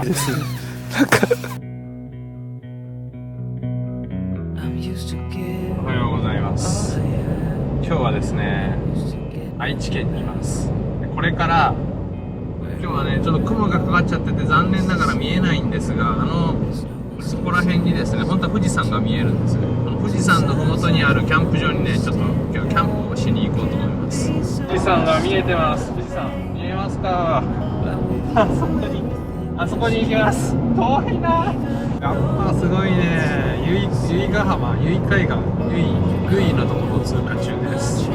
ですね。なんかおはようございます。今日はですね、愛知県にいます。これから今日はね、ちょっと雲がかかっちゃってて残念ながら見えないんですが、そこら辺にですね、本当は富士山が見えるんですね。この富士山の麓にあるキャンプ場にね、ちょっと今日キャンプをしに行こうと思います。富士山が見えてます。富士山見えますか？あそこに行きます。遠いな。やっぱすごいね。由比ヶ浜、由比海岸、由比のところを通過中です。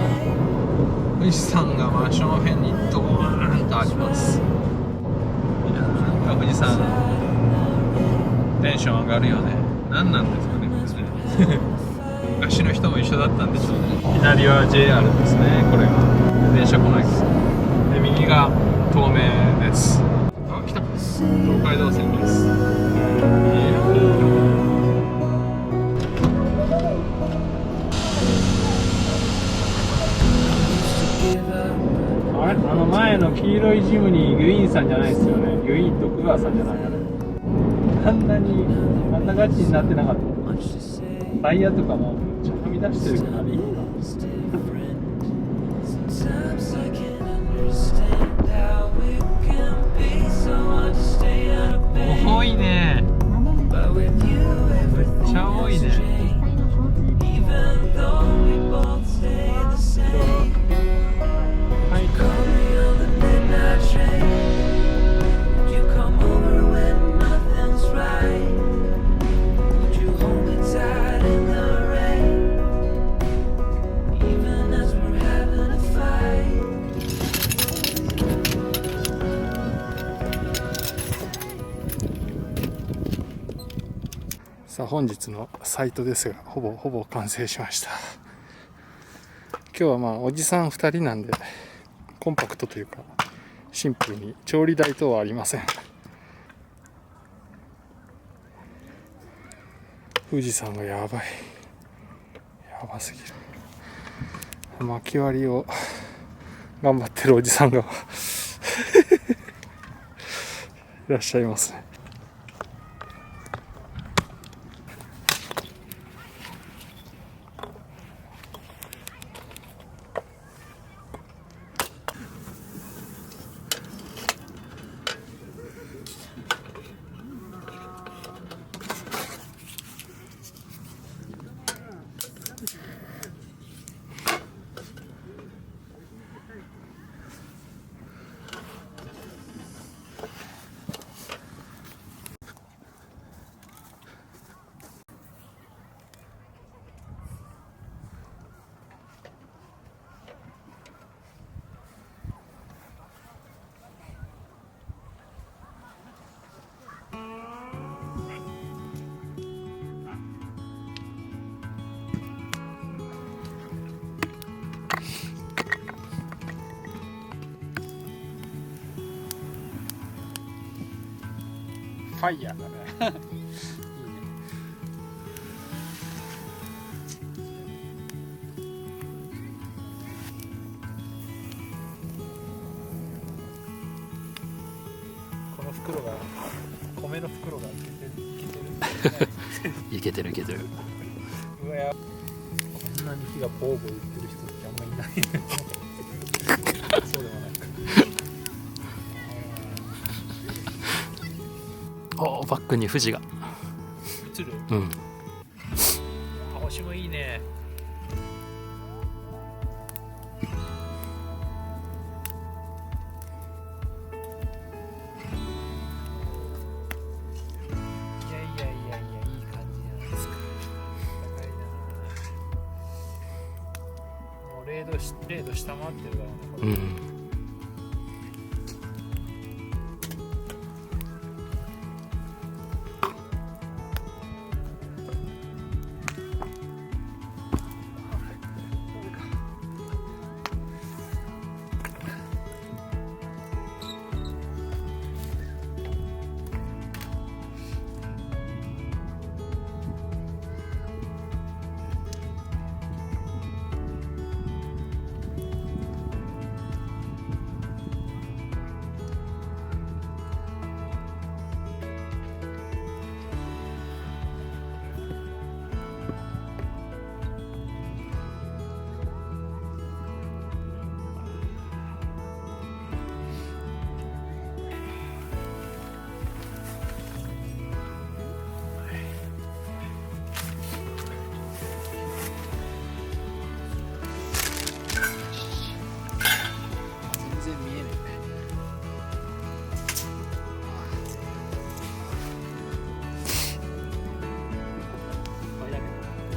富士山が真正面にドーンとあります。いや、なんか富士山テンション上がるよね。何なんですかね、これね。昔の人も一緒だったんでしょうね。左は JR ですね。これが電車来ないです。で、右が東名です。あ、来た。東海道線です。あれ、前の黄色いジムにユインさんじゃないですよね。ユインとクガさんじゃない、あれ。あんなガチになってなかった。タイヤとかもちょっとはみ出してるからいいな。多いね。めっちゃ多いね。さあ本日のサイトですがほぼ完成しました。今日はおじさん2人なんでコンパクトというかシンプルに調理台等はありません。富士山がやばすぎる。薪割りを頑張ってるおじさんがいらっしゃいますね。ファイヤーだね。いいね。この袋が米の袋がいけてる。うわ、こんなに火がボーボー言ってる人ってあんまりいない。そうでもないか。お、バックに富士が映る。うん。星もいいね。いやいい感じじゃないですか。高いな。もう0度下回ってるからね。うん。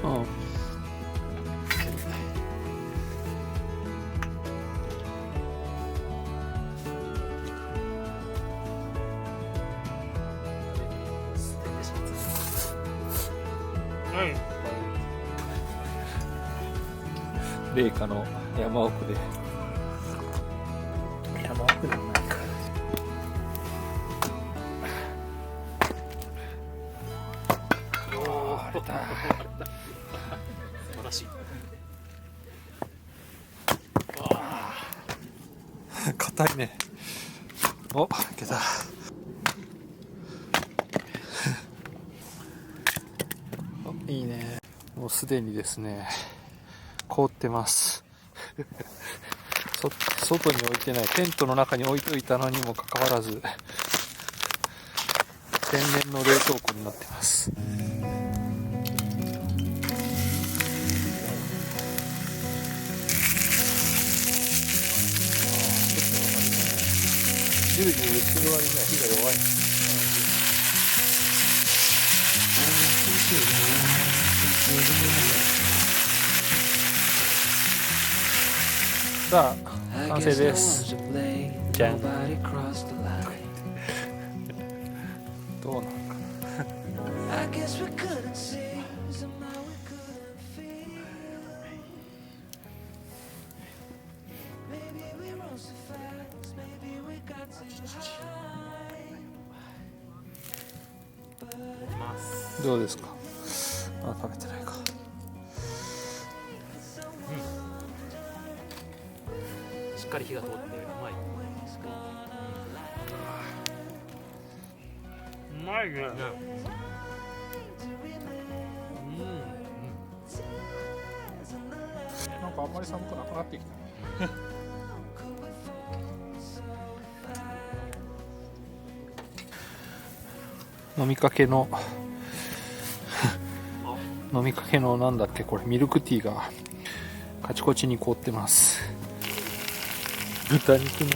うん。冷夏の山奥で、山奥でもないか。おお、晴れた。素晴らしい。硬いね。お、いけた。いいね。もうすでにですね、凍ってます外に置いてない、テントの中に置いといたのにもかかわらず天然の冷凍庫になってます。ジュルジュルする割には火が弱い。さあ、完成です。じゃん。どうなんかどうですか。あ、食べてないか。しっかり火が通ってうまい。うまいね。なんかあんまり寒くなくなってきたね。飲みかけのなんだっけこれ、ミルクティーがカチコチに凍ってます。豚肉の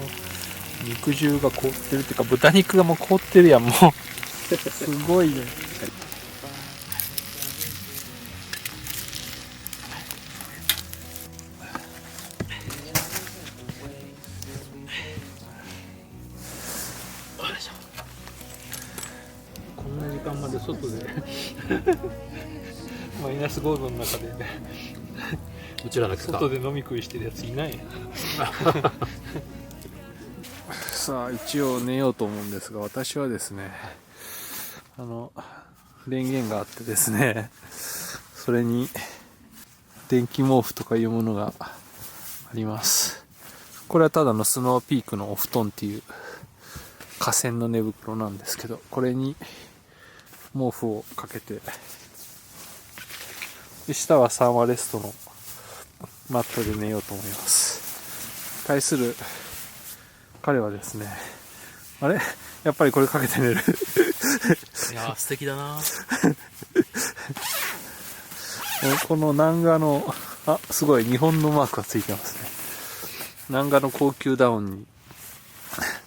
肉汁が凍ってるっていうか、豚肉がもう凍ってるやん。もうすごいね。こんな時間まで外でマイナス5度の中でうちらだけか外で飲み食いしてるやついないさあ、一応寝ようと思うんですが、私はですね、電源があってですね、それに電気毛布とかいうものがあります。これはただのスノーピークのお布団っていう河川の寝袋なんですけど、これに毛布をかけて、で下はサーマレストのマットで寝ようと思います。対する彼はですね、あれやっぱりこれかけて寝るいやー素敵だなこの南画の、あ、すごい日本のマークがついてますね。南画の高級ダウンに、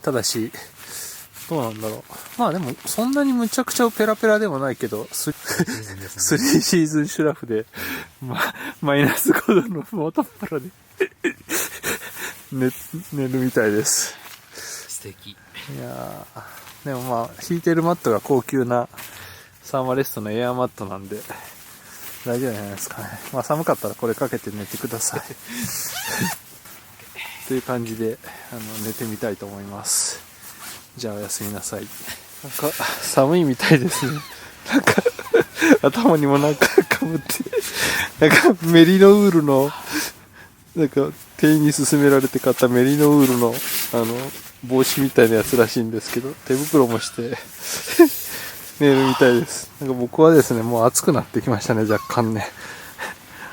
ただしどうなんだろう。まあでもそんなにむちゃくちゃペラペラでもないけど、3シーズンシュラフで、マイナス5度の元っ腹で寝るみたいです。素敵。いやー、でもまあ敷いてるマットが高級なサーマレストのエアマットなんで大丈夫じゃないですかね。まあ寒かったらこれかけて寝てくださいという感じで寝てみたいと思います。じゃあおやすみなさい。なんか寒いみたいですね。なんか頭にもなんかかぶって、なんかメリノウールのなんか店員に勧められて買ったメリノウールの帽子みたいなやつらしいんですけど、手袋もして寝るみたいです。なんか僕はですね、もう暑くなってきましたね、若干ね。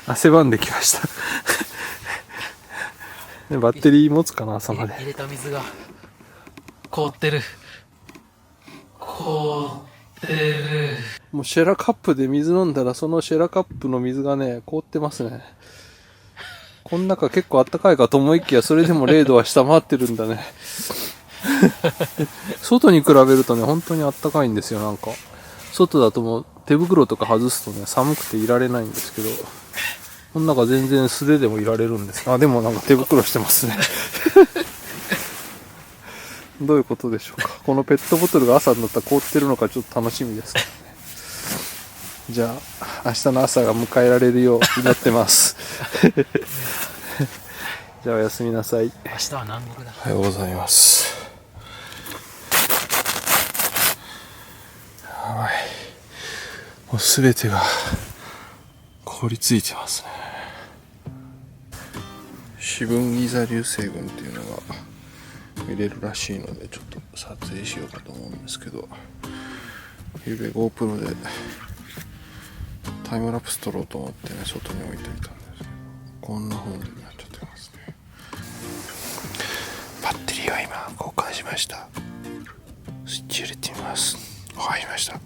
汗ばんできましたでバッテリー持つかな、朝まで。入れた水が凍ってる。凍ってる。もうシェラカップで水飲んだら、そのシェラカップの水がね、凍ってますね。この中結構あったかいかと思いきや、それでも0度は下回ってるんだね外に比べるとね、本当にあったかいんですよ。なんか外だともう手袋とか外すとね寒くていられないんですけど、この中全然素手でもいられるんです。あ、でもなんか手袋してますねどういうことでしょうか。このペットボトルが朝になったら凍ってるのかちょっと楽しみですけどね。じゃあ明日の朝が迎えられるよう祈ってますじゃあおやすみなさい。明日は南国だ。おはようございます。やばい、もうすべてが凍りついてますね。四分ギザ流星群っていうのが見れるらしいので、ちょっと撮影しようかと思うんですけど、ゆうべ GoPro でタイムラプス撮ろうと思ってね、外に置いておいたんですけど、こんな風になっちゃってますね。バッテリーは今交換しました。スイッチ入れてみます。入りました。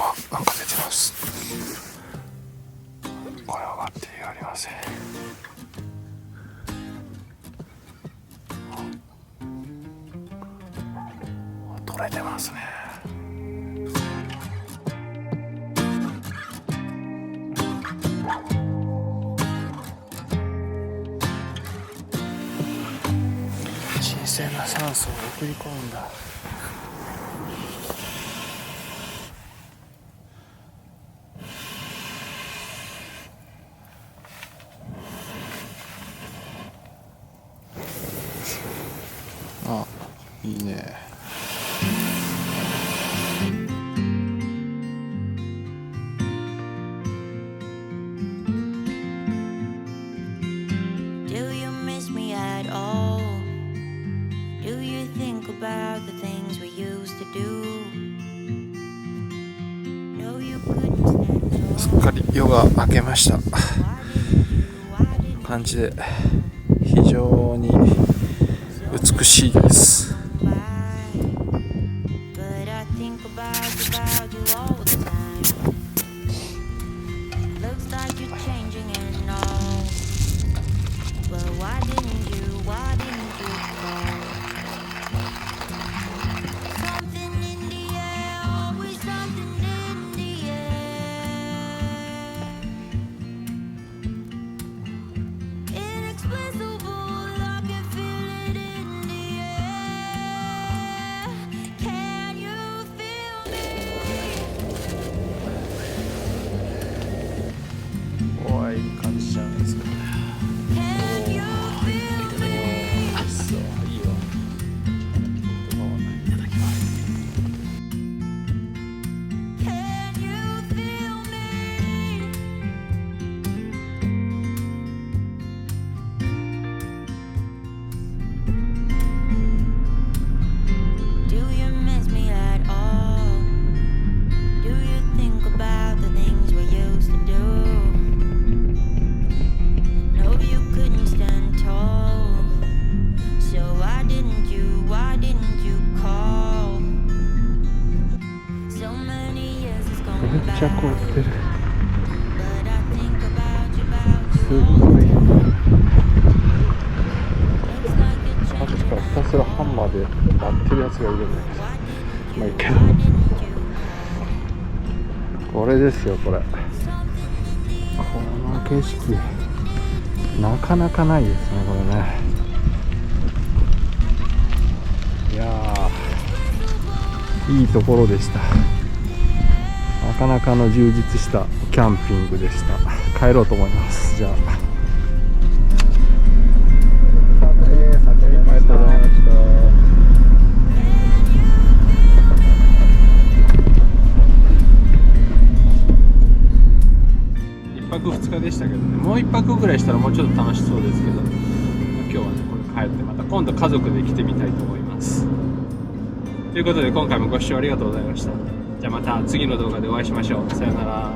あ、なんか出てます。これはバッテリーがありません。取れてますね。新鮮な酸素を送り込んだ。あ、いいね。すっかり夜が明けました感じで、非常に美しいです。いい感じじゃないですか。めっちゃ凍ってる。すごい。さっきからひたすらハンマーで割ってるやつがいるんだけど、まあいいけど、これですよ、これ。この景色なかなかないですね、これね。いやー、いいところでした。なかなかの充実したキャンピングでした。帰ろうと思います。じゃあ。ありがとうございました。1泊2日でしたけどね、もう1泊ぐらいしたらもうちょっと楽しそうですけど、今日はね、これ帰ってまた今度家族で来てみたいと思います。ということで今回もご視聴ありがとうございました。じゃあまた次の動画でお会いしましょう。さよなら。